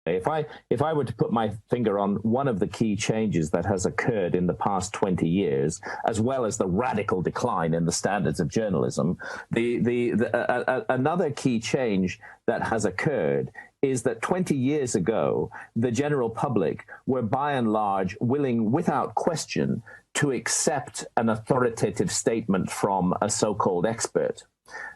If I were to put my finger on one of the key changes that has occurred in the past 20 years, as well as the radical decline in the standards of journalism, another key change that has occurred is that 20 years ago, the general public were by and large willing, without question, to accept an authoritative statement from a so-called expert.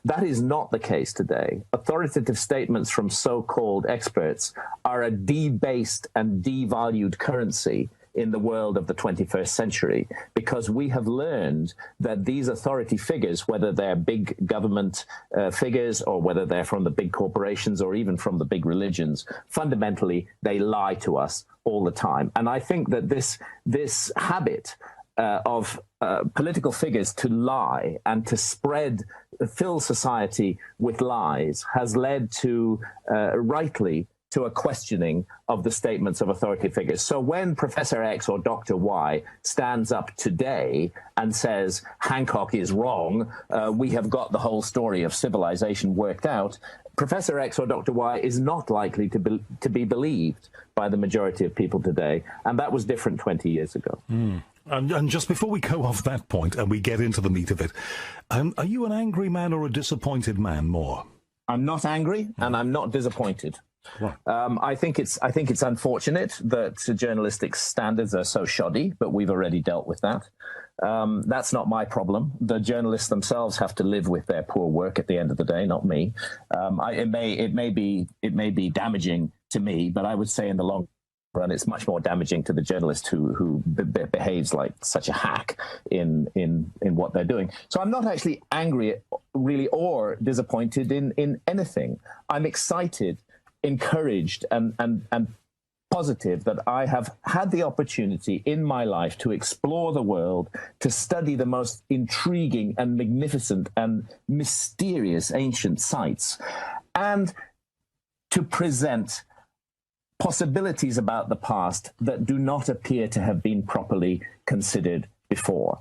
That is not the case today. Authoritative statements from so-called experts are a debased and devalued currency in the world of the 21st century, because we have learned that these authority figures, whether they're big government figures or whether they're from the big corporations or even from the big religions, fundamentally, they lie to us all the time. And I think that this habit of political figures to lie and to fill society with lies has led to, rightly, to a questioning of the statements of authority figures. So when Professor X or Dr. Y stands up today and says, Hancock is wrong, we have got the whole story of civilization worked out, Professor X or Dr. Y is not likely to be believed by the majority of people today. And that was different 20 years ago. Mm. And just before we go off that point and we get into the meat of it, are you an angry man or a disappointed man more? I'm not angry and I'm not disappointed. Right. I think it's unfortunate that journalistic standards are so shoddy, but we've already dealt with that. That's not my problem. The journalists themselves have to live with their poor work at the end of the day, not me. It may be damaging to me, but I would say in the long run, it's much more damaging to the journalist who behaves like such a hack in what they're doing. So I'm not actually angry, really, or disappointed in anything. I'm excited, encouraged, and positive that I have had the opportunity in my life to explore the world, to study the most intriguing and magnificent and mysterious ancient sites, and to present possibilities about the past that do not appear to have been properly considered before.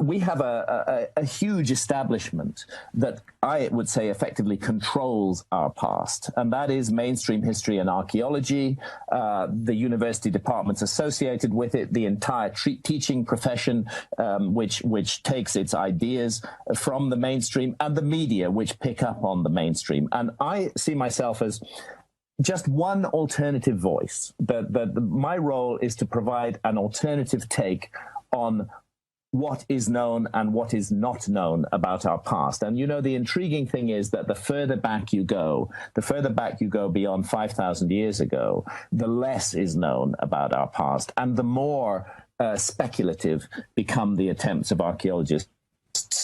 We have a huge establishment that I would say effectively controls our past, and that is mainstream history and archaeology, the university departments associated with it, the entire teaching profession, which takes its ideas from the mainstream, and the media, which pick up on the mainstream. And I see myself as just one alternative voice. My role is to provide an alternative take on what is known and what is not known about our past. And, you know, the intriguing thing is that the further back you go beyond 5,000 years ago, the less is known about our past, and the more speculative become the attempts of archaeologists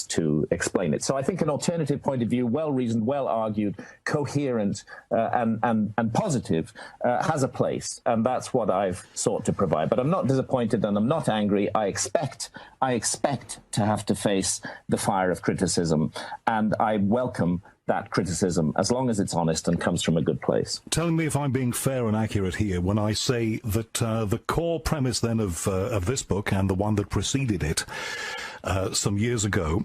to explain it. So I think an alternative point of view, well-reasoned, well-argued, coherent, and positive, has a place, and that's what I've sought to provide. But I'm not disappointed and I'm not angry. I expect to have to face the fire of criticism, and I welcome that criticism as long as it's honest and comes from a good place. Telling me if I'm being fair and accurate here when I say that the core premise then of this book and the one that preceded it some years ago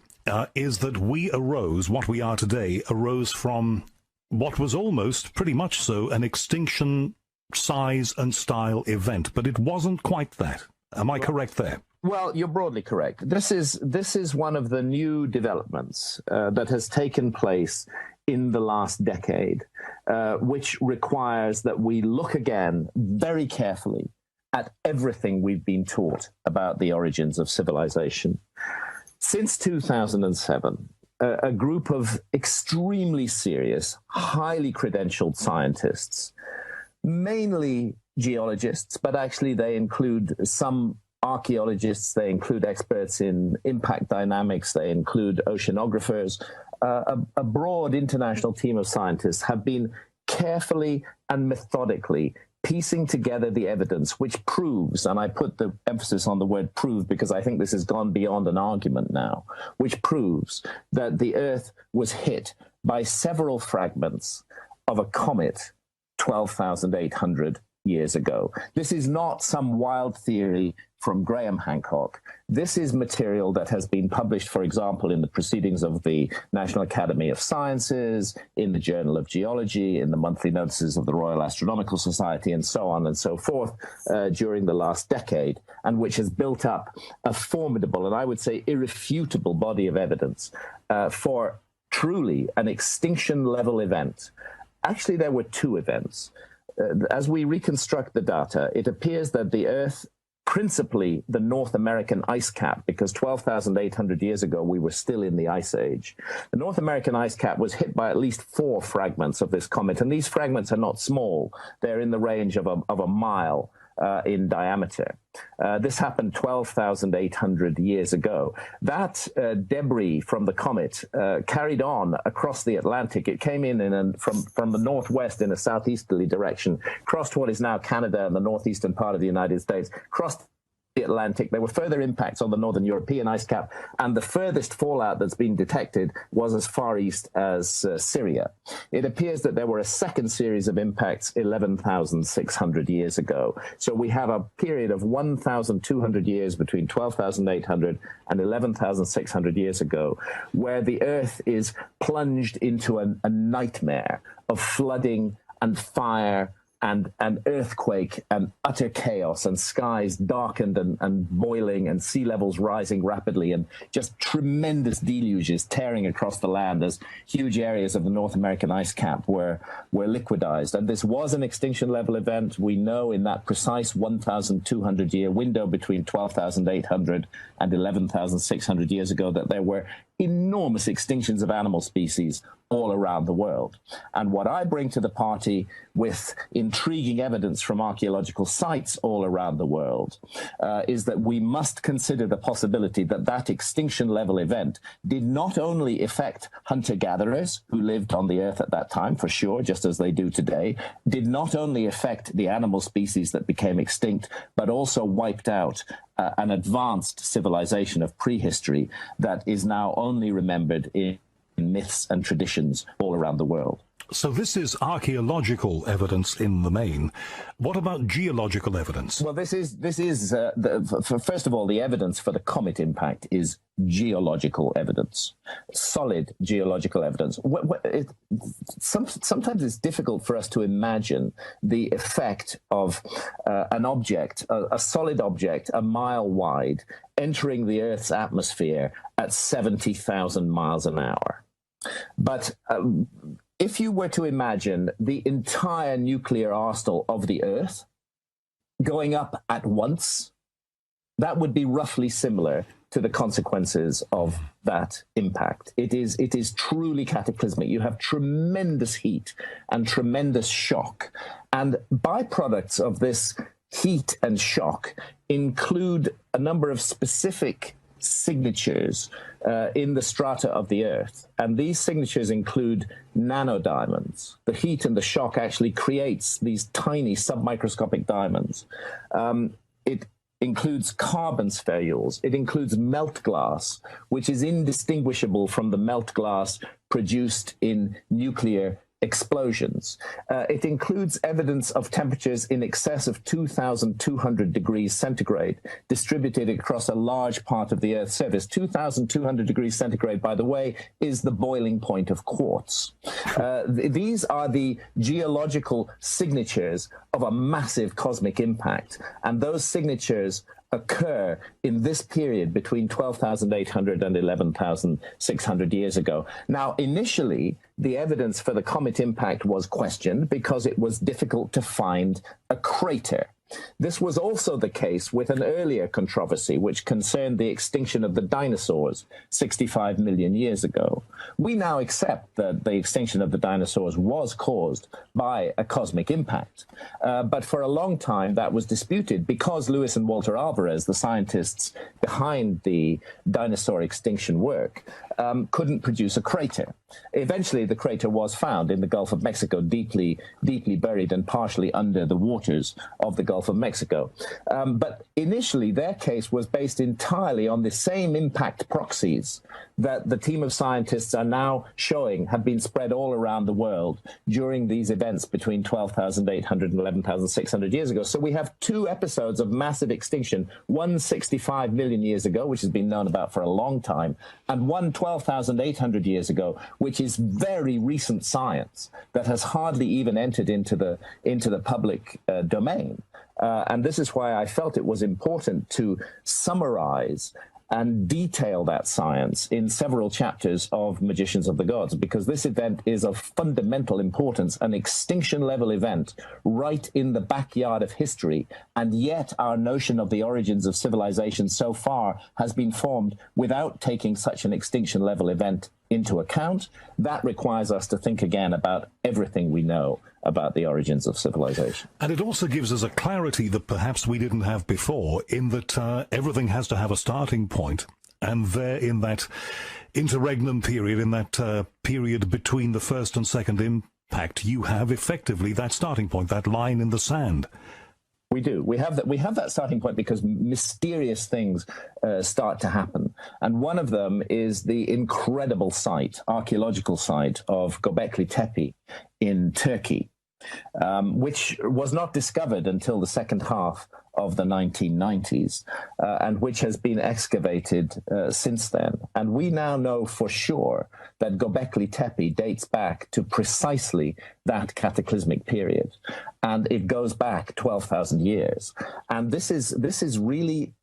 is that what we are today arose from what was almost pretty much so an extinction size and style event, but it wasn't quite that. Am I correct there? Well, you're broadly correct. This is one of the new developments that has taken place in the last decade, which requires that we look again very carefully at everything we've been taught about the origins of civilization. Since 2007, a group of extremely serious, highly credentialed scientists, mainly geologists, but actually they include some archaeologists, they include experts in impact dynamics, they include oceanographers, a broad international team of scientists have been carefully and methodically piecing together the evidence which proves, and I put the emphasis on the word prove because I think this has gone beyond an argument now, which proves that the Earth was hit by several fragments of a comet 12,800 years ago. This is not some wild theory from Graham Hancock. This is material that has been published, for example, in the Proceedings of the National Academy of Sciences, in the Journal of Geology, in the monthly notices of the Royal Astronomical Society, and so on and so forth, during the last decade, and which has built up a formidable and I would say irrefutable body of evidence for truly an extinction-level event. Actually, there were two events. As we reconstruct the data, it appears that the Earth, principally the North American ice cap, because 12,800 years ago we were still in the Ice Age. The North American ice cap was hit by at least 4 fragments of this comet, and these fragments are not small. They're in the range of a mile in diameter. This happened 12,800 years ago. That debris from the comet carried on across the Atlantic. It came in from the northwest in a southeasterly direction, crossed what is now Canada and the northeastern part of the United States, crossed the Atlantic. There were further impacts on the northern European ice cap, and the furthest fallout that's been detected was as far east as Syria. It appears that there were a second series of impacts 11,600 years ago. So we have a period of 1,200 years between 12,800 and 11,600 years ago, where the Earth is plunged into a nightmare of flooding and fire and an earthquake and utter chaos, and skies darkened and boiling, and sea levels rising rapidly, and just tremendous deluges tearing across the land as huge areas of the North American ice cap were liquidized. And this was an extinction level event. We know in that precise 1,200 year window between 12,800 and 11,600 years ago that there were enormous extinctions of animal species all around the world. And what I bring to the party, with intriguing evidence from archaeological sites all around the world, is that we must consider the possibility that that extinction level event did not only affect hunter-gatherers who lived on the Earth at that time, for sure, just as they do today, did not only affect the animal species that became extinct, but also wiped out an advanced civilization of prehistory that is now only remembered in myths and traditions all around the world. So this is archaeological evidence in the main. What about geological evidence? Well, this is first of all, the evidence for the comet impact is geological evidence, solid geological evidence. Sometimes it's difficult for us to imagine the effect of an object, a solid object, a mile wide, entering the Earth's atmosphere at 70,000 miles an hour. But if you were to imagine the entire nuclear arsenal of the Earth going up at once, that would be roughly similar to the consequences of that impact. It is truly cataclysmic. You have tremendous heat and tremendous shock. And byproducts of this heat and shock include a number of specific signatures in the strata of the Earth. And these signatures include nanodiamonds. The heat and the shock actually creates these tiny submicroscopic diamonds. It includes carbon spherules. It includes melt glass, which is indistinguishable from the melt glass produced in nuclear explosions. It includes evidence of temperatures in excess of 2,200 degrees centigrade distributed across a large part of the Earth's surface. 2,200 degrees centigrade, by the way, is the boiling point of quartz. These are the geological signatures of a massive cosmic impact, and those signatures occur in this period between 12,800 and 11,600 years ago. Now, initially, the evidence for the comet impact was questioned because it was difficult to find a crater. This was also the case with an earlier controversy, which concerned the extinction of the dinosaurs 65 million years ago. We now accept that the extinction of the dinosaurs was caused by a cosmic impact. But for a long time, that was disputed because Lewis and Walter Alvarez, the scientists behind the dinosaur extinction work, couldn't produce a crater. Eventually, the crater was found in the Gulf of Mexico, deeply buried and partially under the waters of the Gulf Gulf of Mexico. But initially, their case was based entirely on the same impact proxies that the team of scientists are now showing have been spread all around the world during these events between 12,800 and 11,600 years ago. So we have two episodes of massive extinction, one 65 million years ago, which has been known about for a long time, and one 12,800 years ago, which is very recent science that has hardly even entered into the public domain. And this is why I felt it was important to summarize and detail that science in several chapters of Magicians of the Gods, because this event is of fundamental importance, an extinction-level event right in the backyard of history, and yet our notion of the origins of civilization so far has been formed without taking such an extinction-level event into account. That requires us to think again about everything we know about the origins of civilization. And it also gives us a clarity that perhaps we didn't have before, in that everything has to have a starting point. And there, in that interregnum period, in that period between the first and second impact, you have effectively that starting point, that line in the sand. We do. We have that starting point because mysterious things start to happen. And one of them is the incredible site, archaeological site of Göbekli Tepe in Turkey, which was not discovered until the second half of the 1990s, and which has been excavated since then. And we now know for sure that Göbekli Tepe dates back to precisely that cataclysmic period. And it goes back 12,000 years. And this is really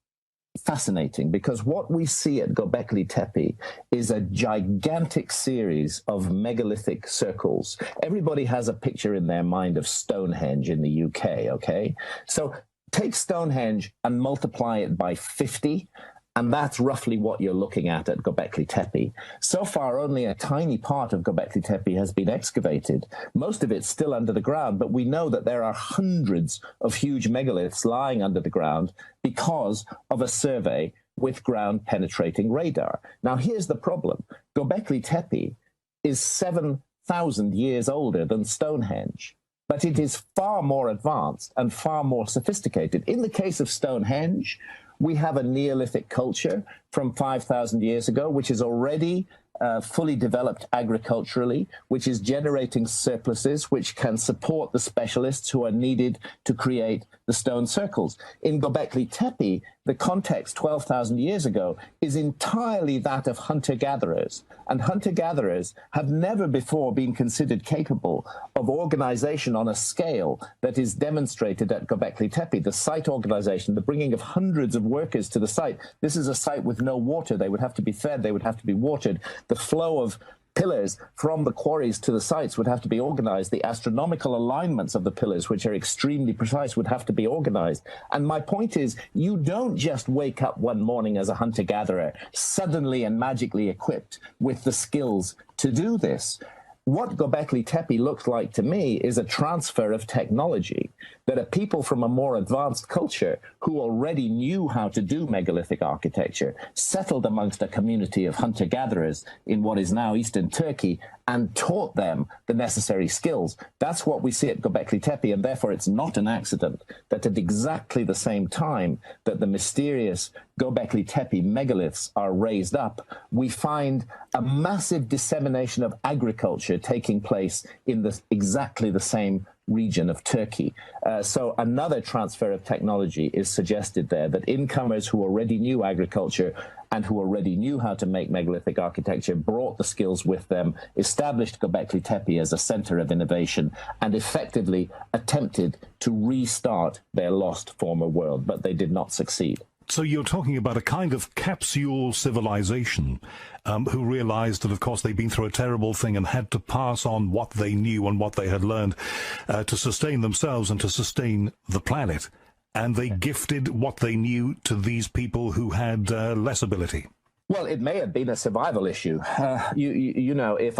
fascinating, because what we see at Göbekli Tepe is a gigantic series of megalithic circles. Everybody has a picture in their mind of Stonehenge in the UK, okay? So take Stonehenge and multiply it by 50, and that's roughly what you're looking at Göbekli Tepe. So far, only a tiny part of Göbekli Tepe has been excavated. Most of it's still under the ground, but we know that there are hundreds of huge megaliths lying under the ground because of a survey with ground-penetrating radar. Now, here's the problem. Göbekli Tepe is 7,000 years older than Stonehenge, but it is far more advanced and far more sophisticated. In the case of Stonehenge, we have a Neolithic culture from 5,000 years ago, which is already fully developed agriculturally, which is generating surpluses, which can support the specialists who are needed to create the stone circles. In Göbekli Tepe, the context 12,000 years ago is entirely that of hunter-gatherers. And hunter-gatherers have never before been considered capable of organization on a scale that is demonstrated at Göbekli Tepe. The site organization, the bringing of hundreds of workers to the site. This is a site with no water. They would have to be fed. They would have to be watered. The flow of pillars from the quarries to the sites would have to be organized. The astronomical alignments of the pillars, which are extremely precise, would have to be organized. And my point is, you don't just wake up one morning as a hunter-gatherer, suddenly and magically equipped with the skills to do this. What Göbekli Tepe looks like to me is a transfer of technology, that a people from a more advanced culture who already knew how to do megalithic architecture settled amongst a community of hunter-gatherers in what is now eastern Turkey and taught them the necessary skills. That's what we see at Göbekli Tepe, and therefore it's not an accident that at exactly the same time that the mysterious Göbekli Tepe megaliths are raised up, we find a massive dissemination of agriculture taking place in exactly the same region of Turkey. So another transfer of technology is suggested there, that incomers who already knew agriculture and who already knew how to make megalithic architecture brought the skills with them, established Göbekli Tepe as a center of innovation, and effectively attempted to restart their lost former world, but they did not succeed. So you're talking about a kind of capsule civilization who realized that, of course, they'd been through a terrible thing and had to pass on what they knew and what they had learned to sustain themselves and to sustain the planet. And they gifted what they knew to these people who had less ability. Well, it may have been a survival issue. You know, if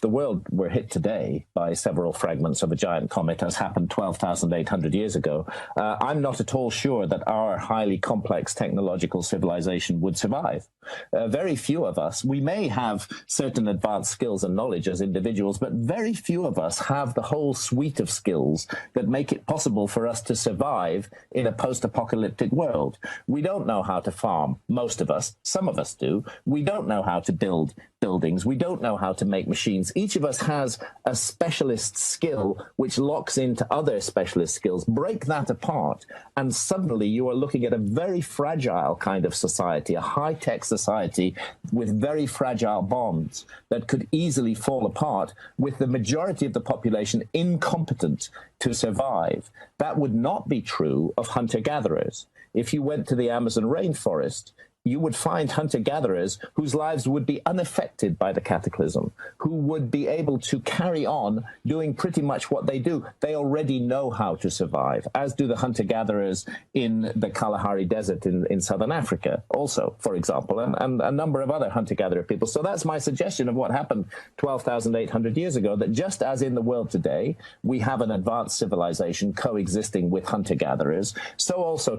the world were hit today by several fragments of a giant comet, as happened 12,800 years ago, I'm not at all sure that our highly complex technological civilization would survive. Very few of us, we may have certain advanced skills and knowledge as individuals, but very few of us have the whole suite of skills that make it possible for us to survive in a post-apocalyptic world. We don't know how to farm, most of us. Some of us do. We don't know how to build buildings. We don't know how to make machines. Each of us has a specialist skill which locks into other specialist skills. Break that apart, and suddenly you are looking at a very fragile kind of society, a high-tech society with very fragile bonds that could easily fall apart with the majority of the population incompetent to survive. That would not be true of hunter-gatherers. If you went to the Amazon rainforest, you would find hunter-gatherers whose lives would be unaffected by the cataclysm, who would be able to carry on doing pretty much what they do. They already know how to survive, as do the hunter-gatherers in the Kalahari Desert in southern Africa also, for example, and a number of other hunter-gatherer people. So that's my suggestion of what happened 12,800 years ago, that just as in the world today, we have an advanced civilization coexisting with hunter-gatherers, so also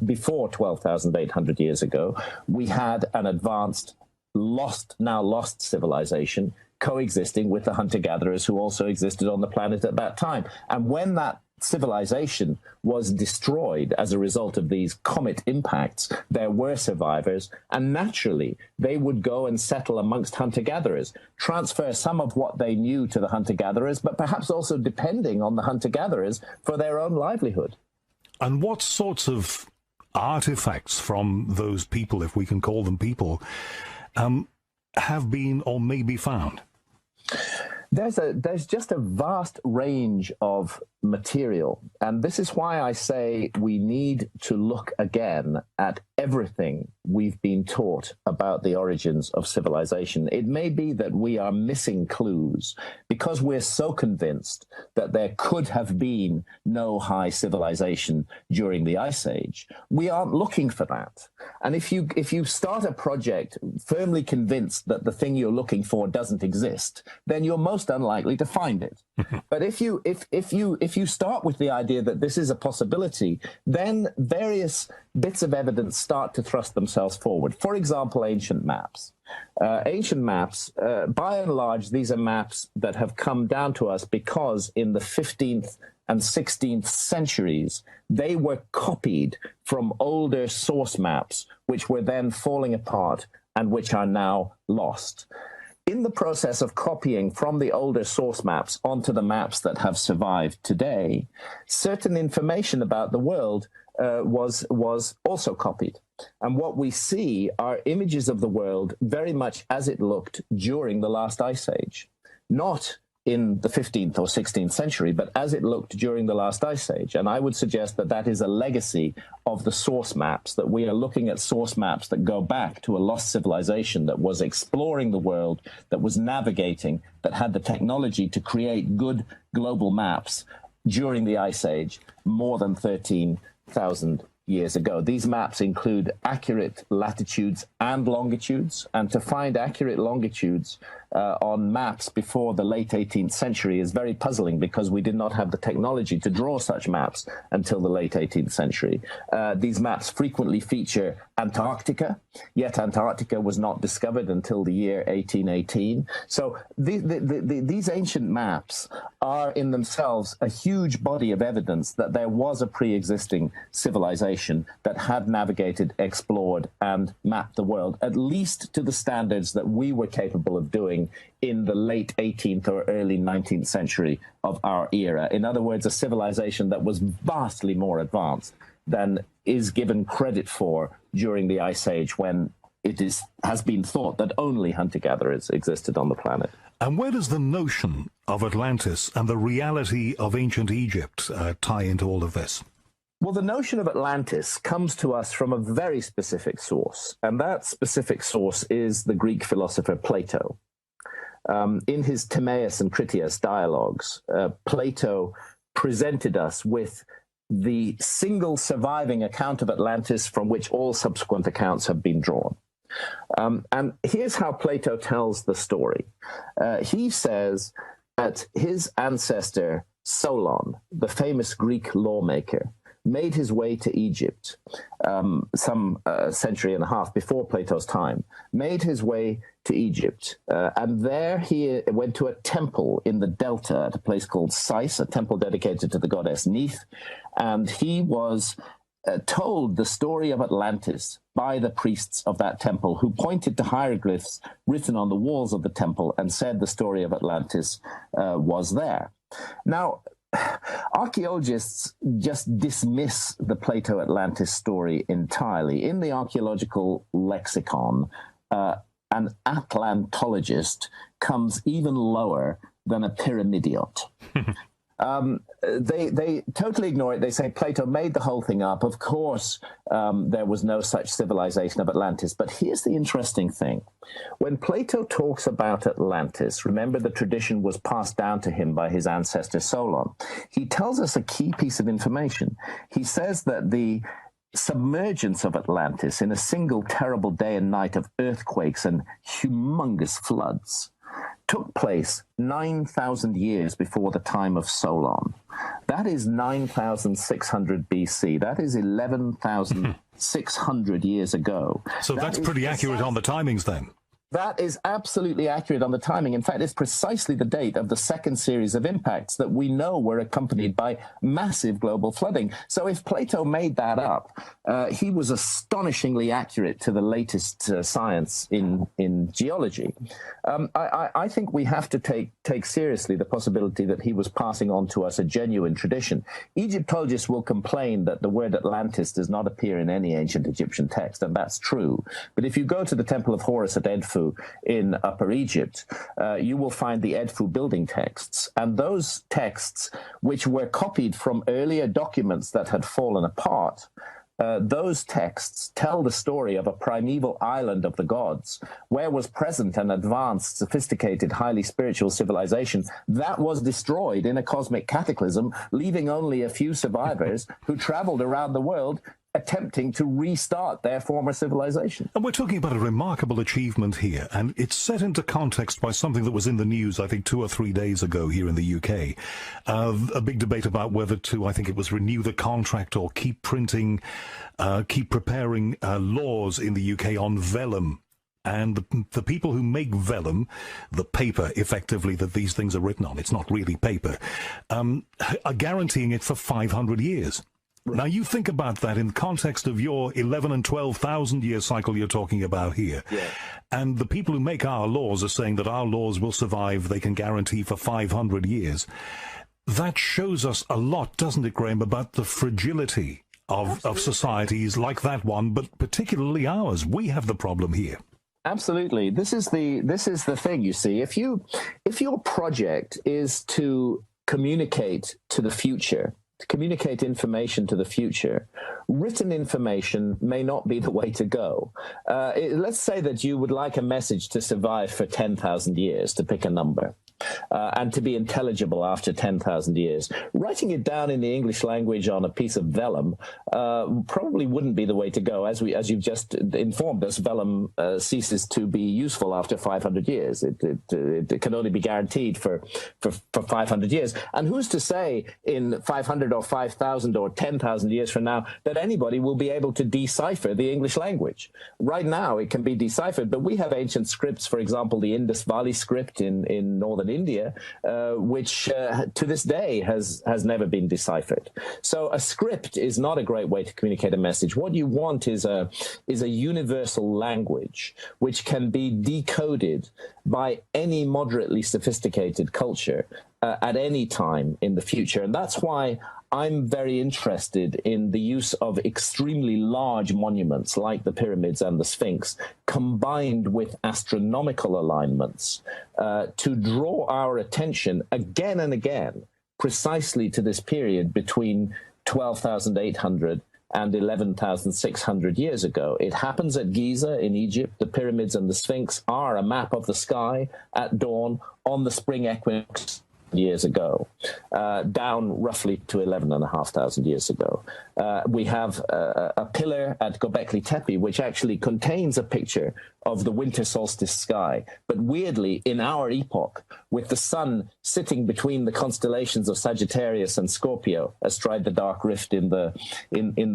before 12,800 years ago, we had an advanced, now lost civilization coexisting with the hunter-gatherers who also existed on the planet at that time. And when that civilization was destroyed as a result of these comet impacts, there were survivors, and naturally they would go and settle amongst hunter-gatherers, transfer some of what they knew to the hunter-gatherers, but perhaps also depending on the hunter-gatherers for their own livelihood. And what sorts of artifacts from those people, if we can call them people, have been or may be found? There's just a vast range of material, and this is why I say we need to look again at everything we've been taught about the origins of civilization. It may be that we are missing clues because we're so convinced that there could have been no high civilization during the Ice Age. We aren't looking for that. And if you start a project firmly convinced that the thing you're looking for doesn't exist, then you're most unlikely to find it. But if you start with the idea that this is a possibility, then various bits of evidence start to thrust themselves forward. For example, ancient maps. Ancient maps, by and large, these are maps that have come down to us because in the 15th and 16th centuries, they were copied from older source maps, which were then falling apart and which are now lost. In the process of copying from the older source maps onto the maps that have survived today, certain information about the world was also copied. And what we see are images of the world very much as it looked during the last Ice Age, not in the 15th or 16th century, but as it looked during the last Ice Age. And I would suggest that that is a legacy of the source maps, that we are looking at source maps that go back to a lost civilization that was exploring the world, that was navigating, that had the technology to create good global maps during the Ice Age more than 13,000 years ago. These maps include accurate latitudes and longitudes, and to find accurate longitudes on maps before the late 18th century is very puzzling because we did not have the technology to draw such maps until the late 18th century. These maps frequently feature Antarctica, yet Antarctica was not discovered until the year 1818. So these ancient maps are in themselves a huge body of evidence that there was a pre-existing civilization that had navigated, explored, and mapped the world, at least to the standards that we were capable of doing in the late 18th or early 19th century of our era. In other words, a civilization that was vastly more advanced than is given credit for during the Ice Age, when has been thought that only hunter-gatherers existed on the planet. And where does the notion of Atlantis and the reality of ancient Egypt tie into all of this? Well, the notion of Atlantis comes to us from a very specific source, and that specific source is the Greek philosopher Plato. In his Timaeus and Critias dialogues, Plato presented us with the single surviving account of Atlantis from which all subsequent accounts have been drawn. And here's how Plato tells the story. He says that his ancestor Solon, the famous Greek lawmaker, made his way to Egypt some century and a half before Plato's time, made his way to Egypt. And there he went to a temple in the Delta at a place called Sais, a temple dedicated to the goddess Neith. And he was told the story of Atlantis by the priests of that temple, who pointed to hieroglyphs written on the walls of the temple and said the story of Atlantis was there. Now, archaeologists just dismiss the Plato-Atlantis story entirely. In the archaeological lexicon, an Atlantologist comes even lower than a pyramidiot. They totally ignore it. They say Plato made the whole thing up. Of course, there was no such civilization of Atlantis. But here's the interesting thing. When Plato talks about Atlantis, remember the tradition was passed down to him by his ancestor Solon. He tells us a key piece of information. He says that the submergence of Atlantis in a single terrible day and night of earthquakes and humongous floods took place 9,000 years before the time of Solon. That is 9,600 BC. That is 11,600 years ago. So that's pretty accurate on the timings then. That is absolutely accurate on the timing. In fact, it's precisely the date of the second series of impacts that we know were accompanied by massive global flooding. So if Plato made that up, he was astonishingly accurate to the latest science in geology. I think we have to take seriously the possibility that he was passing on to us a genuine tradition. Egyptologists will complain that the word Atlantis does not appear in any ancient Egyptian text, and that's true. But if you go to the Temple of Horus at Edfu in Upper Egypt, you will find the Edfu building texts. And those texts, which were copied from earlier documents that had fallen apart, those texts tell the story of a primeval island of the gods, where was present an advanced, sophisticated, highly spiritual civilization that was destroyed in a cosmic cataclysm, leaving only a few survivors who traveled around the world attempting to restart their former civilization. And we're talking about a remarkable achievement here, and it's set into context by something that was in the news, I think, 2 or 3 days ago here in the UK. A big debate about whether to, I think it was, renew the contract or keep preparing laws in the UK on vellum. And the people who make vellum, the paper, effectively, that these things are written on, it's not really paper, are guaranteeing it for 500 years. Now, you think about that in the context of your 11 and 12,000 year cycle you're talking about here. Yeah. And the people who make our laws are saying that our laws will survive, they can guarantee for 500 years. That shows us a lot, doesn't it, Graham, about the fragility of societies like that one, but particularly ours. We have the problem here. Absolutely. This is the thing, you see. If your project is to communicate to the future, to communicate information to the future, written information may not be the way to go. Let's say that you would like a message to survive for 10,000 years, to pick a number, and to be intelligible after 10,000 years. Writing it down in the English language on a piece of vellum probably wouldn't be the way to go. As you've just informed us, vellum ceases to be useful after 500 years. It can only be guaranteed for 500 years. And who's to say in 500 or 5,000 or 10,000 years from now that anybody will be able to decipher the English language? Right now, it can be deciphered, but we have ancient scripts, for example, the Indus Valley script in northern India, which to this day has never been deciphered. So a script is not a great way to communicate a message. What you want is a universal language which can be decoded by any moderately sophisticated culture at any time in the future. And that's why I'm very interested in the use of extremely large monuments like the pyramids and the Sphinx, combined with astronomical alignments, to draw our attention again and again precisely to this period between 12,800 and 11,600 years ago. It happens at Giza in Egypt. The pyramids and the Sphinx are a map of the sky at dawn on the spring equinox years ago, down roughly to 11,500 years ago. We have a pillar at Göbekli Tepe, which actually contains a picture of the winter solstice sky, but weirdly in our epoch, with the sun sitting between the constellations of Sagittarius and Scorpio, astride the dark rift in the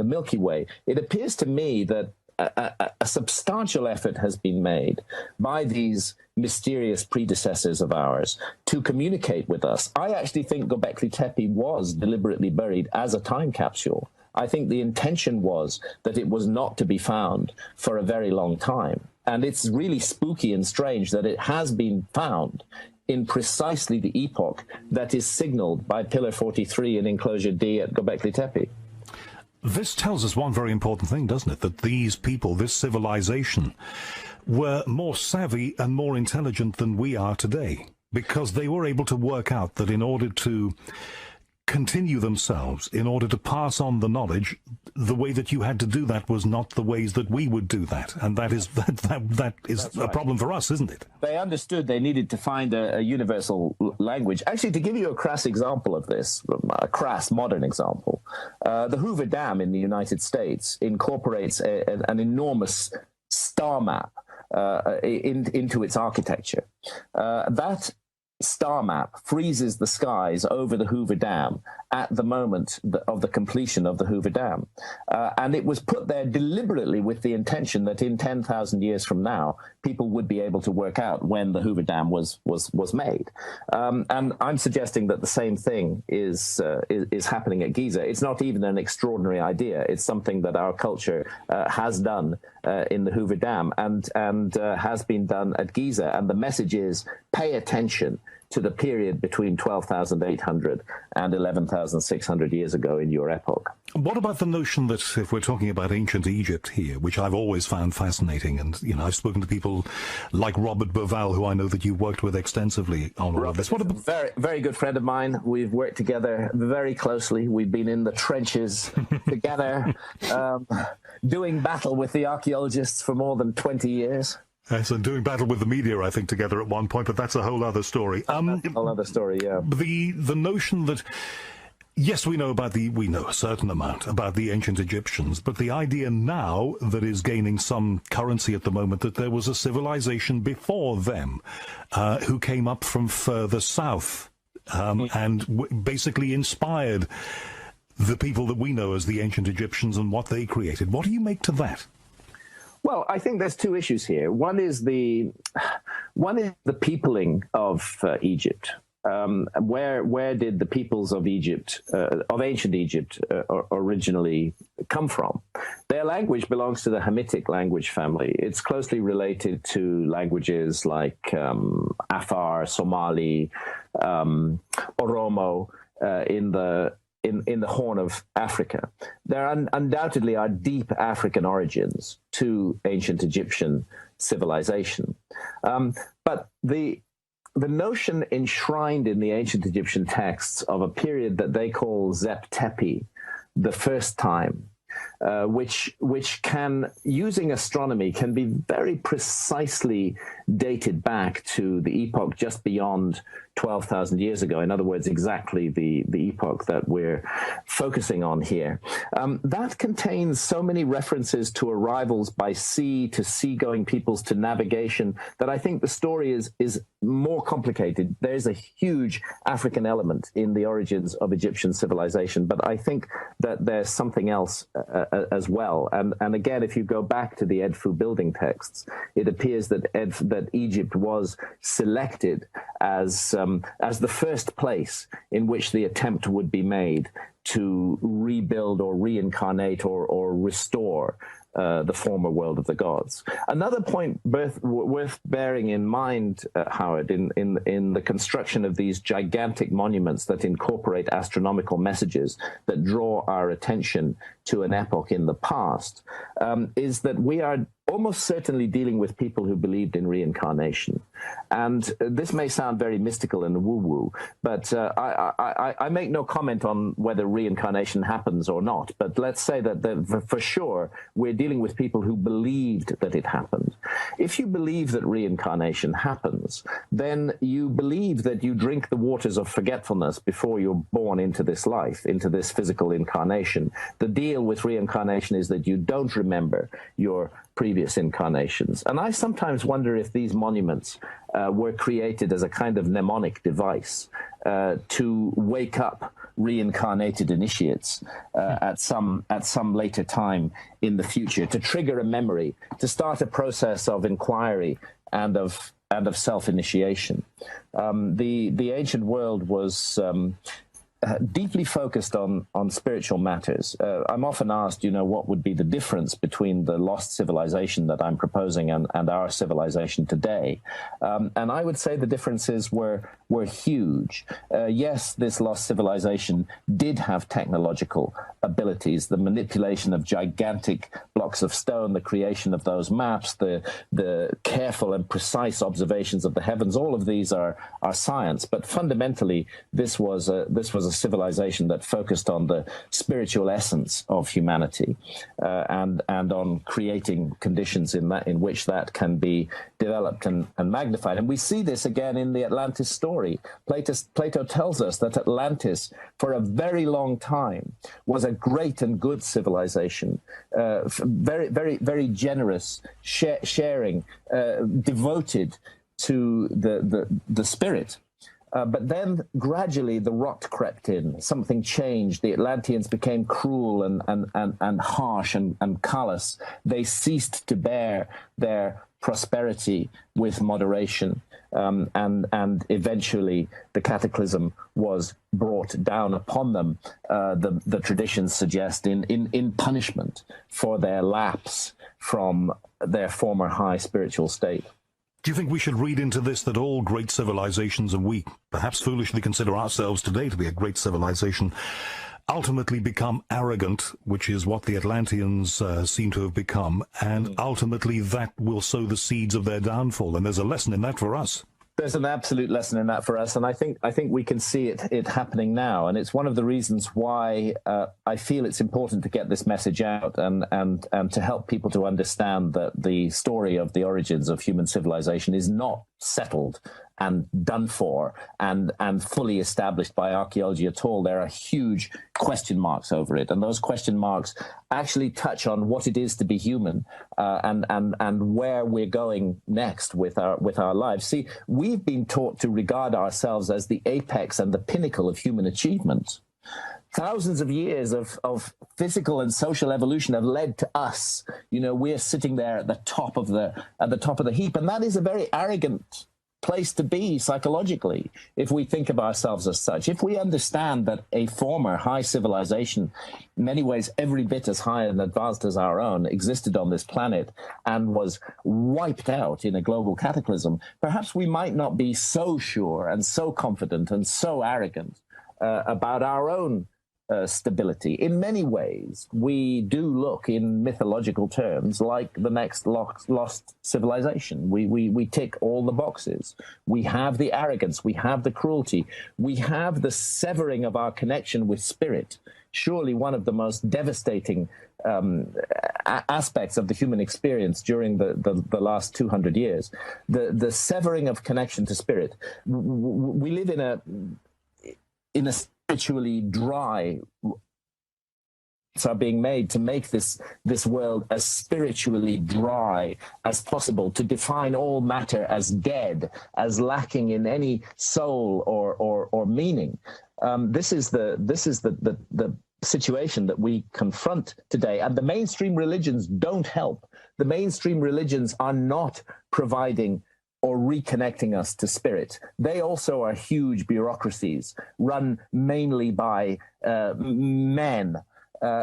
Milky Way. It appears to me that a substantial effort has been made by these mysterious predecessors of ours to communicate with us. I actually think Göbekli Tepe was deliberately buried as a time capsule. I think the intention was that it was not to be found for a very long time. And it's really spooky and strange that it has been found in precisely the epoch that is signaled by Pillar 43 in Enclosure D at Göbekli Tepe. This tells us one very important thing, doesn't it? That these people, this civilization, were more savvy and more intelligent than we are today, because they were able to work out that in order to continue themselves, in order to pass on the knowledge, the way that you had to do that was not the ways that we would do that. And that is That's a problem for us, isn't it? They understood they needed to find a universal language. Actually, to give you a crass example of this, a crass modern example, the Hoover Dam in the United States incorporates an enormous star map into its architecture. That star map freezes the skies over the Hoover Dam at the moment of the completion of the Hoover Dam. And it was put there deliberately with the intention that in 10,000 years from now, people would be able to work out when the Hoover Dam was made. And I'm suggesting that the same thing is happening at Giza. It's not even an extraordinary idea. It's something that our culture has done in the Hoover Dam and has been done at Giza. And the message is, pay attention to the period between 12,800 and 11,600 years ago in your epoch. What about the notion that, if we're talking about ancient Egypt here, which I've always found fascinating, and I've spoken to people like Robert Bauval, who I know that you've worked with extensively on this. What about... Very, very good friend of mine. We've worked together very closely. We've been in the trenches together, doing battle with the archaeologists for more than 20 years. Yes, and doing battle with the media, I think, together at one point, but that's a whole other story. That's a whole other story, yeah. The notion that, yes, we know a certain amount about the ancient Egyptians, but the idea now that is gaining some currency at the moment that there was a civilization before them who came up from further south and basically inspired the people that we know as the ancient Egyptians and what they created. What do you make to that? Well, I think there's two issues here. One is the peopling of Egypt. Where did the peoples of Egypt, of ancient Egypt, originally come from? Their language belongs to the Hamitic language family. It's closely related to languages like Afar, Somali, Oromo in the Horn of Africa. There undoubtedly are deep African origins to ancient Egyptian civilization. But the notion enshrined in the ancient Egyptian texts of a period that they call Zep Tepi, the first time, which can, using astronomy, can be very precisely dated back to the epoch just beyond 12,000 years ago. In other words, exactly the epoch that we're focusing on here. That contains so many references to arrivals by sea, to seagoing peoples, to navigation, that I think the story is more complicated. There's a huge African element in the origins of Egyptian civilization, but I think that there's something else as well. And again, if you go back to the Edfu building texts, it appears that Egypt was selected as the first place in which the attempt would be made to rebuild or reincarnate or restore the former world of the gods. Another point worth bearing in mind, Howard, in the construction of these gigantic monuments that incorporate astronomical messages that draw our attention to an epoch in the past, is that we are almost certainly dealing with people who believed in reincarnation. And this may sound very mystical and woo-woo, but I make no comment on whether reincarnation happens or not. But let's say that for sure, we're dealing with people who believed that it happened. If you believe that reincarnation happens, then you believe that you drink the waters of forgetfulness before you're born into this life, into this physical incarnation. The deal with reincarnation is that you don't remember your previous incarnations. And I sometimes wonder if these monuments were created as a kind of mnemonic device to wake up reincarnated initiates at some later time in the future, to trigger a memory, to start a process of inquiry and of self-initiation. The ancient world was deeply focused on spiritual matters. I'm often asked, what would be the difference between the lost civilization that I'm proposing and our civilization today? And I would say the differences were huge. Yes, this lost civilization did have technological abilities, the manipulation of gigantic blocks of stone, the creation of those maps, the careful and precise observations of the heavens. All of these are science, but fundamentally, this was a civilization that focused on the spiritual essence of humanity and on creating conditions in which that can be developed and magnified. And we see this again in the Atlantis story. Plato tells us that Atlantis, for a very long time, was a great and good civilization, very, very, very generous, sharing, devoted to the spirit. But then gradually the rot crept in. Something changed. The Atlanteans became cruel and harsh and callous. They ceased to bear their prosperity with moderation. And eventually the cataclysm was brought down upon them, the traditions suggest, in punishment for their lapse from their former high spiritual state. Do you think we should read into this that all great civilizations, and we perhaps foolishly consider ourselves today to be a great civilization, ultimately become arrogant, which is what the Atlanteans seem to have become, and ultimately that will sow the seeds of their downfall? And there's a lesson in that for us. There's an absolute lesson in that for us, and I think we can see it happening now, and it's one of the reasons why I feel it's important to get this message out and to help people to understand that the story of the origins of human civilization is not settled and done for and fully established by archaeology at all. There are huge question marks over it, and those question marks actually touch on what it is to be human and where we're going next with our lives. See, we've been taught to regard ourselves as the apex and the pinnacle of human achievement. Thousands of years of physical and social evolution have led to us. We're sitting there at the top of the heap, and that is a very arrogant place to be psychologically, if we think of ourselves as such. If we understand that a former high civilization, in many ways every bit as high and advanced as our own, existed on this planet and was wiped out in a global cataclysm, perhaps we might not be so sure and so confident and so arrogant about our own stability. In many ways, we do look in mythological terms like the next lost civilization. We tick all the boxes. We have the arrogance, we have the cruelty, we have the severing of our connection with spirit. Surely one of the most devastating aspects of the human experience during the last 200 years, the severing of connection to spirit. We live in a spiritually dry are being made to make this world as spiritually dry as possible, to define all matter as dead, as lacking in any soul or meaning. This is the situation that we confront today, and the mainstream religions don't help. The mainstream religions are not providing or reconnecting us to spirit. They also are huge bureaucracies run mainly by men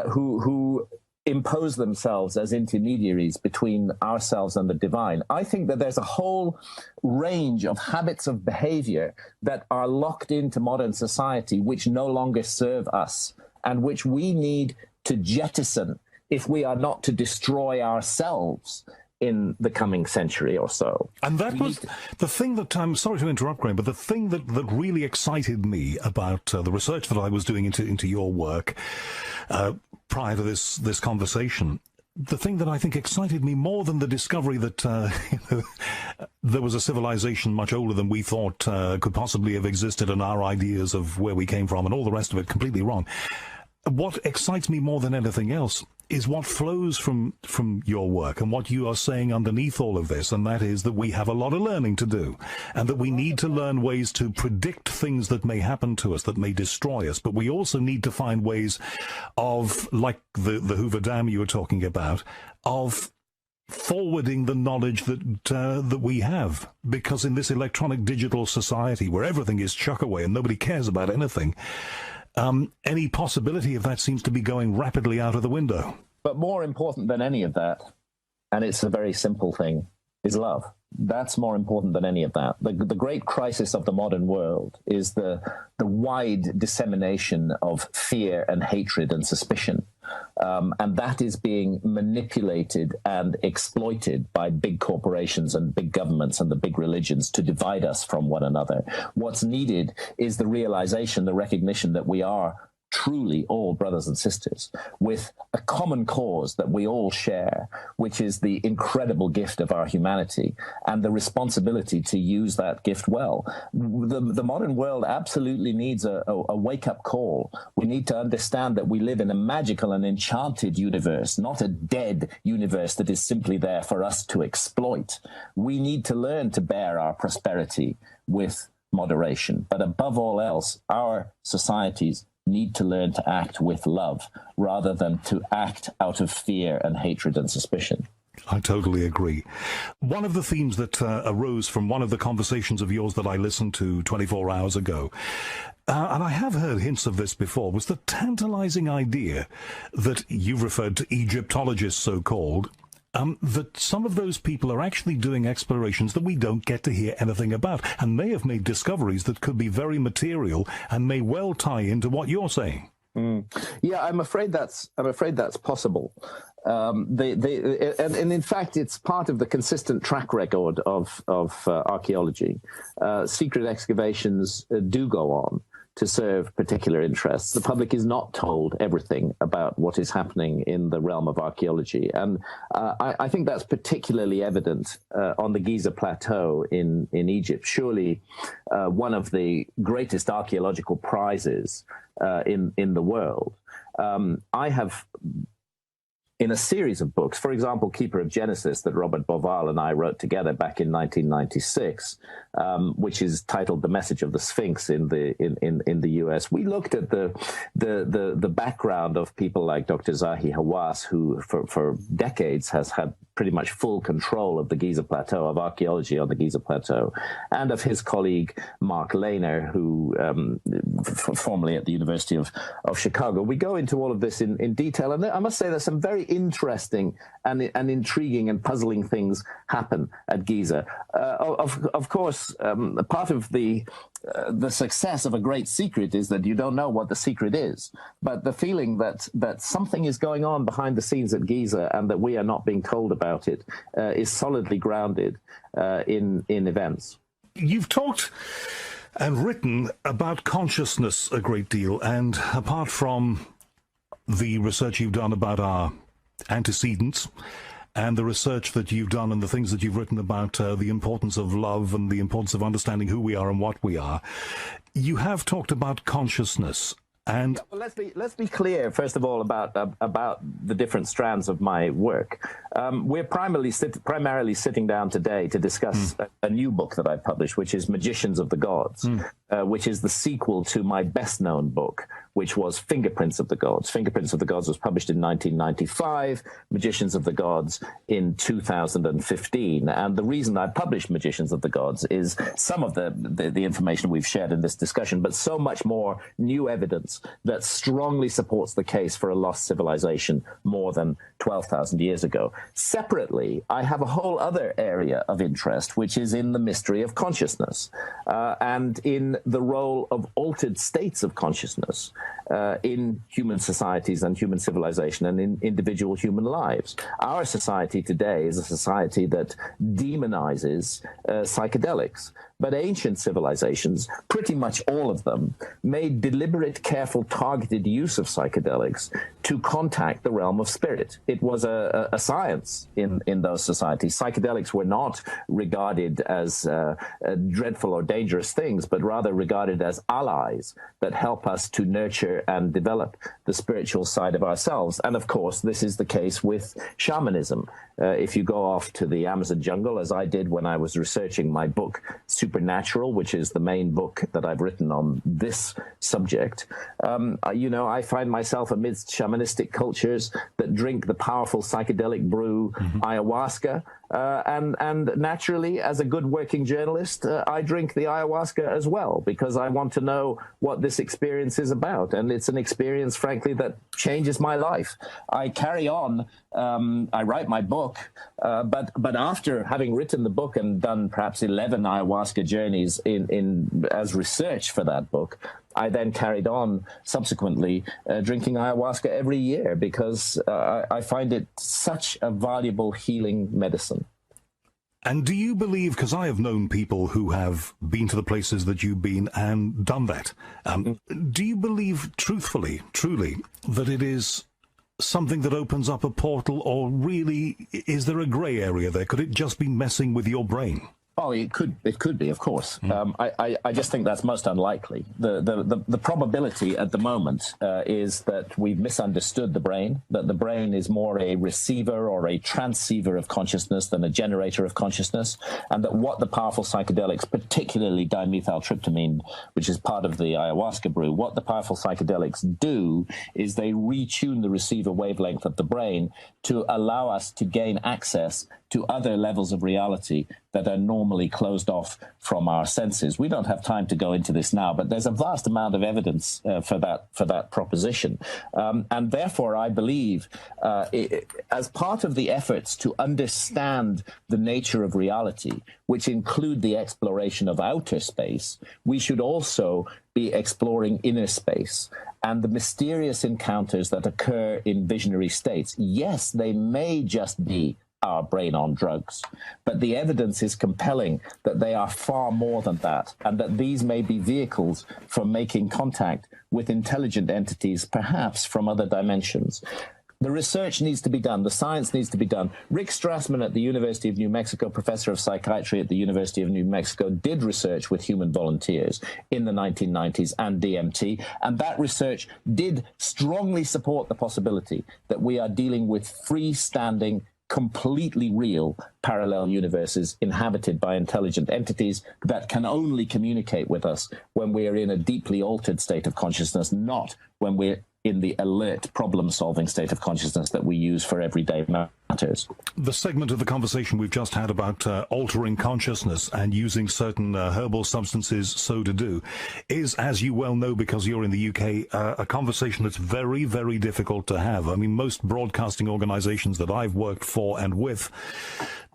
who impose themselves as intermediaries between ourselves and the divine. I think that there's a whole range of habits of behavior that are locked into modern society which no longer serve us and which we need to jettison if we are not to destroy ourselves in the coming century or so. And that was the thing that, I'm sorry to interrupt, Graham, but the thing that really excited me about the research that I was doing into your work prior to this conversation, the thing that I think excited me more than the discovery that there was a civilization much older than we thought could possibly have existed, and our ideas of where we came from and all the rest of it completely wrong. What excites me more than anything else is what flows from your work and what you are saying underneath all of this, and that is that we have a lot of learning to do, and that we need to learn ways to predict things that may happen to us, that may destroy us, but we also need to find ways of, like the Hoover Dam you were talking about, of forwarding the knowledge that we have, because in this electronic digital society where everything is chuck away and nobody cares about anything, any possibility of that seems to be going rapidly out of the window. But more important than any of that, and it's a very simple thing, is love. That's more important than any of that. The great crisis of the modern world is the wide dissemination of fear and hatred and suspicion. And that is being manipulated and exploited by big corporations and big governments and the big religions to divide us from one another. What's needed is the realization, the recognition that we are truly all brothers and sisters with a common cause that we all share, which is the incredible gift of our humanity and the responsibility to use that gift well. The modern world absolutely needs a wake-up call. We need to understand that we live in a magical and enchanted universe, not a dead universe that is simply there for us to exploit. We need to learn to bear our prosperity with moderation. But above all else, our societies need to learn to act with love rather than to act out of fear and hatred and suspicion. I totally agree. One of the themes that arose from one of the conversations of yours that I listened to 24 hours ago, and I have heard hints of this before, was the tantalizing idea that you've referred to Egyptologists, so-called, that some of those people are actually doing explorations that we don't get to hear anything about, and may have made discoveries that could be very material and may well tie into what you're saying. Yeah, I'm afraid that's possible. And in fact, it's part of the consistent track record of archaeology. Secret excavations do go on to serve particular interests. The public is not told everything about what is happening in the realm of archaeology. And I think that's particularly evident on the Giza Plateau in Egypt. Surely one of the greatest archaeological prizes in the world. I have, in a series of books, for example, Keeper of Genesis, that Robert Bauval and I wrote together back in 1996, which is titled "The Message of the Sphinx" in the U.S. We looked at the background of people like Dr. Zahi Hawass, who for decades has had pretty much full control of the Giza Plateau, of archaeology on the Giza Plateau, and of his colleague Mark Lehner, who formerly at the University of Chicago. We go into all of this in detail, and I must say there's some very interesting and intriguing and puzzling things happen at Giza. Of course, part of the success of a great secret is that you don't know what the secret is, but the feeling that something is going on behind the scenes at Giza and that we are not being told about it is solidly grounded in events. You've talked and written about consciousness a great deal, and apart from the research you've done about our antecedents and the research that you've done and the things that you've written about the importance of love and the importance of understanding who we are and what we are, you have talked about consciousness. And well, let's be clear, first of all, about the different strands of my work. We're primarily sitting down today to discuss a new book that I published, which is Magicians of the Gods, which is the sequel to my best-known book, which was Fingerprints of the Gods. Fingerprints of the Gods was published in 1995, Magicians of the Gods in 2015. And the reason I published Magicians of the Gods is some of the information we've shared in this discussion, but so much more new evidence that strongly supports the case for a lost civilization more than 12,000 years ago. Separately, I have a whole other area of interest, which is in the mystery of consciousness, and in the role of altered states of consciousness in human societies and human civilization and in individual human lives. Our society today is a society that demonizes psychedelics. But ancient civilizations, pretty much all of them, made deliberate, careful, targeted use of psychedelics to contact the realm of spirit. It was a science in those societies. Psychedelics were not regarded as dreadful or dangerous things, but rather regarded as allies that help us to nurture and develop the spiritual side of ourselves. And of course, this is the case with shamanism. If you go off to the Amazon jungle, as I did when I was researching my book, Supernatural, which is the main book that I've written on this subject, I find myself amidst shamanistic cultures that drink the powerful psychedelic brew, ayahuasca. And naturally, as a good working journalist, I drink the ayahuasca as well, because I want to know what this experience is about. And it's an experience, frankly, that changes my life. I carry on. I write my book, but after having written the book and done perhaps 11 ayahuasca journeys as research for that book, I then carried on subsequently drinking ayahuasca every year because I find it such a valuable healing medicine. And do you believe, because I have known people who have been to the places that you've been and done that, do you believe truthfully, truly, that it is something that opens up a portal, or really is there a grey area there? Could it just be messing with your brain? Oh, it could be, of course. I just think that's most unlikely. The probability at the moment is that we've misunderstood the brain, that the brain is more a receiver or a transceiver of consciousness than a generator of consciousness, and that what the powerful psychedelics, particularly dimethyltryptamine, which is part of the ayahuasca brew, what the powerful psychedelics do is they retune the receiver wavelength of the brain to allow us to gain access to other levels of reality that are normally closed off from our senses. We don't have time to go into this now, but there's a vast amount of evidence for that proposition. And therefore, I believe, as part of the efforts to understand the nature of reality, which include the exploration of outer space, we should also be exploring inner space and the mysterious encounters that occur in visionary states. Yes, they may just be our brain on drugs, but the evidence is compelling that they are far more than that, and that these may be vehicles for making contact with intelligent entities, perhaps from other dimensions. The research needs to be done. The science needs to be done. Rick Strassman at the University of New Mexico, professor of psychiatry at the University of New Mexico, did research with human volunteers in the 1990s and DMT, and that research did strongly support the possibility that we are dealing with freestanding, completely real parallel universes inhabited by intelligent entities that can only communicate with us when we are in a deeply altered state of consciousness, not when we're in the alert problem-solving state of consciousness that we use for everyday matters. The segment of the conversation we've just had about altering consciousness and using certain herbal substances so to do is, as you well know because you're in the UK, a conversation that's very, very difficult to have. I mean, most broadcasting organizations that I've worked for and with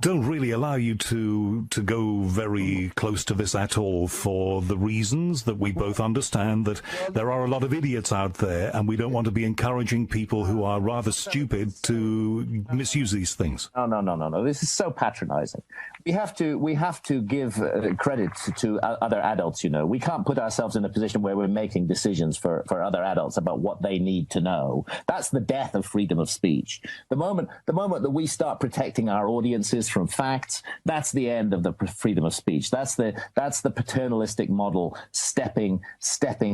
don't really allow you to go very close to this at all, for the reasons that we both understand, that there are a lot of idiots out there, and we don't want to be encouraging people who are rather stupid to misuse these things. No. This is so patronizing. We have to give credit to other adults. You know, we can't put ourselves in a position where we're making decisions for other adults about what they need to know. That's the death of freedom of speech. The moment that we start protecting our audiences from facts, that's the end of the freedom of speech. That's the paternalistic model stepping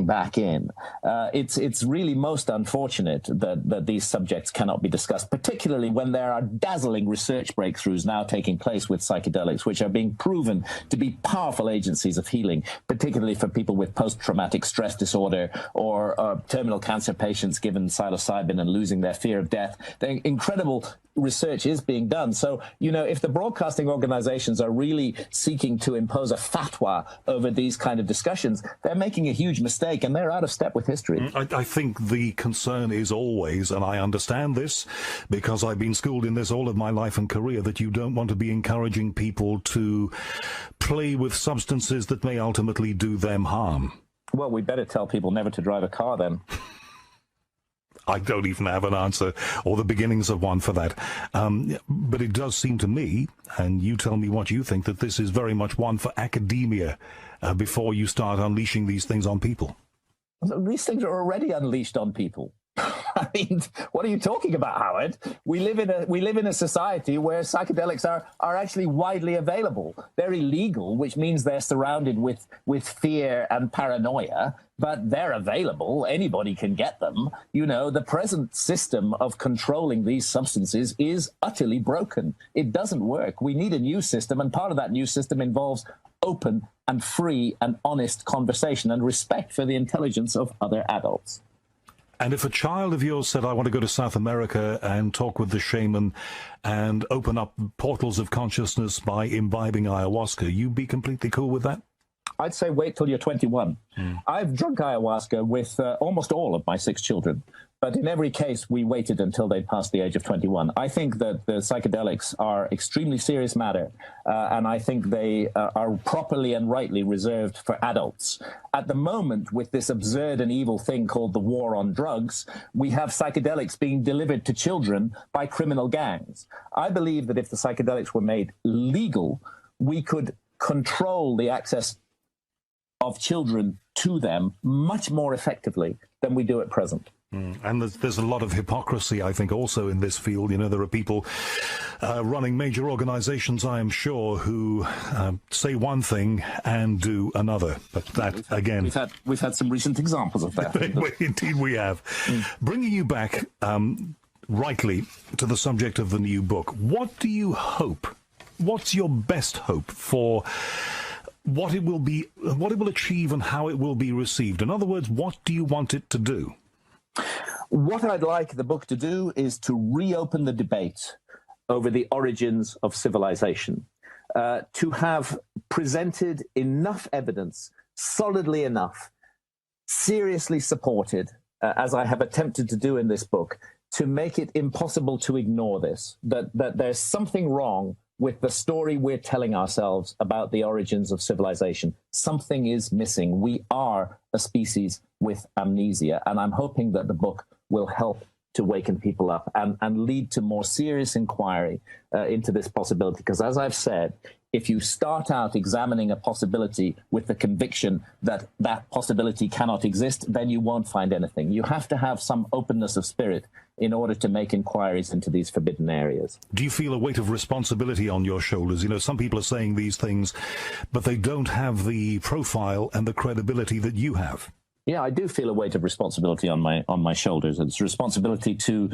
back in. It's really most unfortunate that these subjects cannot be discussed, particularly when there are dazzling research breakthroughs now taking place with psychedelics, which are being proven to be powerful agencies of healing, particularly for people with post-traumatic stress disorder or terminal cancer patients given psilocybin and losing their fear of death. The incredible research is being done. So, you know, if the broadcasting organizations are really seeking to impose a fatwa over these kind of discussions, they're making a huge mistake and they're out of step with history. I think the concern is always, and I understand this because I've been schooled in this all of my life and career, that you don't want to be encouraging people people to play with substances that may ultimately do them harm? Well, we better tell people never to drive a car then. I don't even have an answer or the beginnings of one for that. But it does seem to me, and you tell me what you think, that this is very much one for academia before you start unleashing these things on people. These things are already unleashed on people. I mean, what are you talking about, Howard? We live in a society where psychedelics are actually widely available. They're illegal, which means they're surrounded with fear and paranoia, but they're available. Anybody can get them. You know, the present system of controlling these substances is utterly broken. It doesn't work. We need a new system, and part of that new system involves open and free and honest conversation and respect for the intelligence of other adults. And if a child of yours said, I want to go to South America and talk with the shaman and open up portals of consciousness by imbibing ayahuasca, you'd be completely cool with that? I'd say wait till you're 21. I've drunk ayahuasca with almost all of my 6 children. But in every case, we waited until they passed the age of 21. I think that the psychedelics are extremely serious matter, and I think they are properly and rightly reserved for adults. At the moment, with this absurd and evil thing called the war on drugs, we have psychedelics being delivered to children by criminal gangs. I believe that if the psychedelics were made legal, we could control the access of children to them much more effectively than we do at present. And there's a lot of hypocrisy, I think, also in this field. You know, there are people running major organizations, I am sure, who say one thing and do another. But that, again... We've had some recent examples of that. Indeed we have. Bringing you back, rightly, to the subject of the new book, what do you hope? What's your best hope for what it will be, what it will achieve and how it will be received? In other words, what do you want it to do? What I'd like the book to do is to reopen the debate over the origins of civilization, to have presented enough evidence, solidly enough, seriously supported, as I have attempted to do in this book, to make it impossible to ignore this, that there's something wrong with the story we're telling ourselves about the origins of civilization. Something is missing. We are a species with amnesia, and I'm hoping that the book will help to waken people up and lead to more serious inquiry into this possibility. Because as I've said, if you start out examining a possibility with the conviction that that possibility cannot exist, then you won't find anything. You have to have some openness of spirit in order to make inquiries into these forbidden areas. Do you feel a weight of responsibility on your shoulders? You know, some people are saying these things, but they don't have the profile and the credibility that you have. Yeah, I do feel a weight of responsibility on my shoulders. It's a responsibility to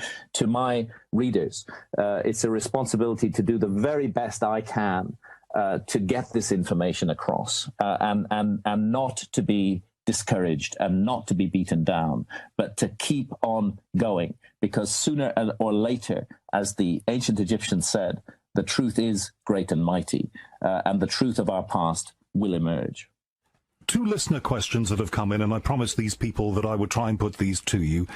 my readers. It's a responsibility to do the very best I can to get this information across, and not to be discouraged and not to be beaten down, but to keep on going, because sooner or later, as the ancient Egyptians said, the truth is great and mighty, and the truth of our past will emerge. 2 listener questions that have come in, and I promised these people that I would try and put these to you.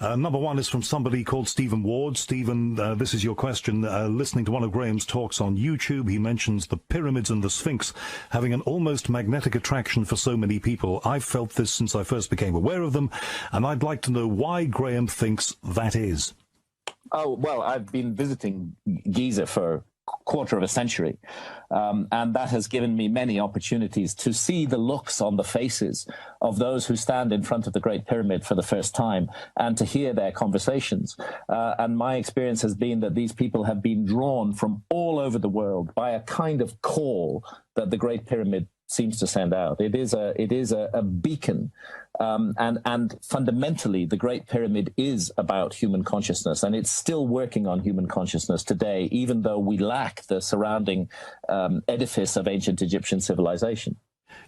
Number 1 is from somebody called Stephen Ward. Stephen, this is your question. Listening to one of Graham's talks on YouTube, he mentions the pyramids and the Sphinx having an almost magnetic attraction for so many people. I've felt this since I first became aware of them, and I'd like to know why Graham thinks that is. Oh, well, I've been visiting Giza for quarter of a century, and that has given me many opportunities to see the looks on the faces of those who stand in front of the Great Pyramid for the first time and to hear their conversations. And my experience has been that these people have been drawn from all over the world by a kind of call that the Great Pyramid seems to send out. It is a beacon, and fundamentally, the Great Pyramid is about human consciousness, and it's still working on human consciousness today, even though we lack the surrounding edifice of ancient Egyptian civilization.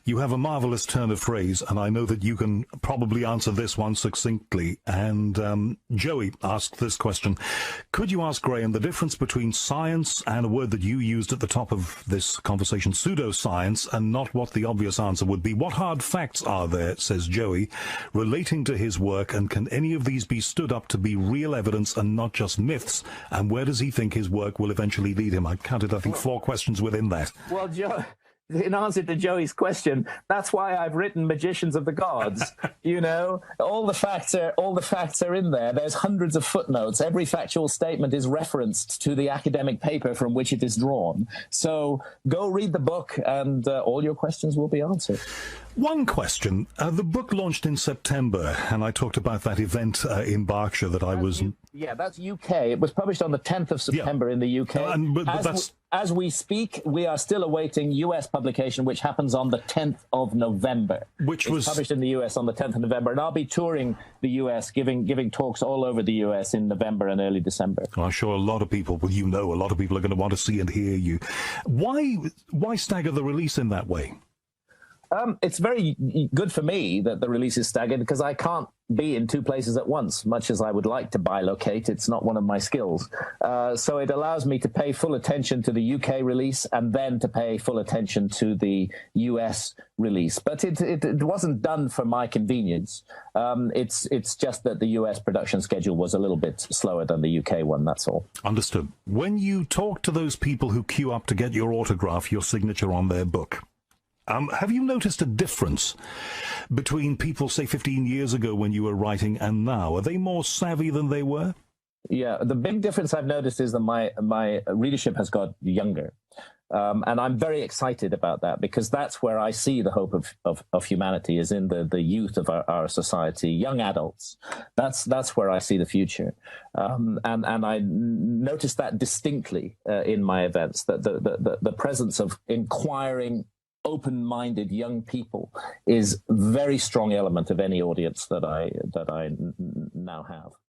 You have a marvelous turn of phrase, and I know that you can probably answer this one succinctly. And Joey asked this question. Could you ask Graham the difference between science and a word that you used at the top of this conversation, pseudoscience, and not what the obvious answer would be? What hard facts are there, says Joey, relating to his work, and can any of these be stood up to be real evidence and not just myths? And where does he think his work will eventually lead him? I counted, I think, 4 questions within that. Well, Joe, in answer to Joey's question, that's why I've written Magicians of the Gods. You know, all the facts are in there. There's hundreds of footnotes. Every factual statement is referenced to the academic paper from which it is drawn. So go read the book, and all your questions will be answered. One question. The book launched in September, and I talked about that event in Berkshire that I was... Yeah, that's UK. It was published on the 10th of September in the UK. As we speak, we are still awaiting US publication, which happens on the 10th of November. Which was published in the US on the 10th of November. And I'll be touring the US, giving talks all over the US in November and early December. I'm sure a lot of people, well, you know, a lot of people are going to want to see and hear you. Why stagger the release in that way? It's very good for me that the release is staggered, because I can't be in 2 places at once, much as I would like to bilocate. It's not one of my skills. So it allows me to pay full attention to the UK release and then to pay full attention to the US release. But it wasn't done for my convenience. It's just that the US production schedule was a little bit slower than the UK one, that's all. Understood. When you talk to those people who queue up to get your autograph, your signature on their book, have you noticed a difference between people, say, 15 years ago when you were writing and now? Are they more savvy than they were? Yeah, the big difference I've noticed is that my readership has got younger. And I'm very excited about that, because that's where I see the hope of humanity, is in the youth of our society, young adults. That's where I see the future. And I noticed that distinctly in my events, that the presence of inquiring, open-minded young people is a very strong element of any audience that I now have.